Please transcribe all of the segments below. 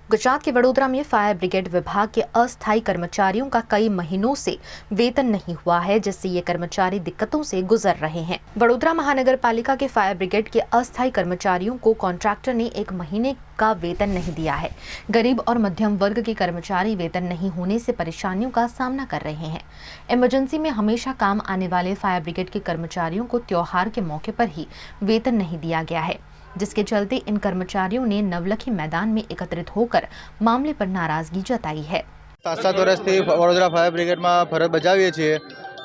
गुजरात के वडोदरा में fire brigade विभाग के अस्थायी कर्मचारियों का कई महीनों से वेतन नहीं हुआ है, जिससे ये कर्मचारी दिक्कतों से गुजर रहे हैं। वडोदरा महानगर पालिका के फायर ब्रिगेड के अस्थायी कर्मचारियों को कॉन्ट्रैक्टर ने 1 महीने का वेतन नहीं दिया है। गरीब और मध्यम वर्ग के कर्मचारी वेतन नहीं होने से परेशानियों का सामना कर रहे हैं। इमरजेंसी में हमेशा काम आने वाले फायर ब्रिगेड के कर्मचारियों को त्योहार के मौके पर ही वेतन नहीं दिया गया है, जिसके चलते इन कर्मचारियों ने नवलखी मैदान में एकत्रित होकर मामले पर नाराजगी जताई है। 7 વર્ષથી વડોદરા ફાયર બ્રિગેડમાં ફરજ બજાવીએ છીએ,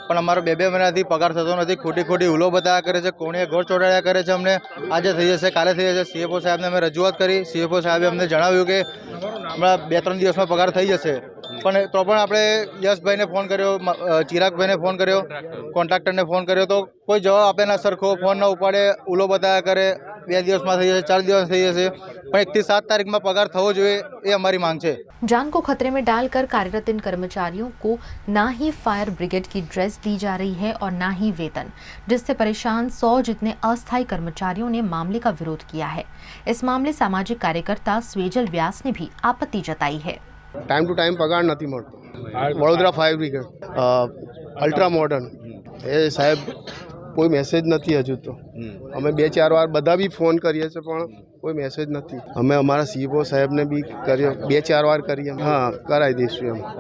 પણ અમારો 2 મહિનાથી પગાર થતો નથી। ખોટી ઉલો બતાવ્યા કરે છે, કોણીએ ઘર ચોટાડ્યા કરે છે। અમને આજે થઈ જશે, કાલે થઈ જશે। સીએફઓ સાહેબને અમે રજૂઆત કરી। સીએફઓ સાહેબે અમને જણાવ્યું કે હમણાં 2-3 દિવસમાં પગાર થઈ જશે, પણ તો પણ આપણે યશભાઈને ફોન કર્યો, ચિરાગભાઈને ફોન કર્યો, કોન્ટ્રાક્ટરને ફોન કર્યો, તો કોઈ જવાબ આપે ના, સરખો ફોન ન ઉપાડે, ઉલો બતાવ્યા કરે। 2 દિવસમાં થઈ જશે, 4 દિવસ થઈ જશે, પણ 1 થી 7 તારીખમાં પગાર થવો જોઈએ, એ અમારી માંગ છે। जान को खतरे में डालकर कार्यरत इन कर्मचारियों को ना ही फायर ब्रिगेड की ड्रेस दी जा रही है और ना ही वेतन, जिससे परेशान 100 जितने अस्थायी कर्मचारियों ने मामले का विरोध किया है। इस मामले सामाजिक कार्यकर्ता स्वेजल व्यास ने भी आपत्ति जताई है। टाइम टू टाइम पगार नहीं मळतो। Vadodara fire brigade ultra modern ए साहेब कोई मैसेज नहीं हजू। तो अमे 2-4 वार बधा भी फोन करिए छे, पण कोई मैसेज नहीं। अमे अमारा सीईओ साहेब ने भी कर्यो, 2-4 वार करिए। हाँ, कराई दईशुं एम।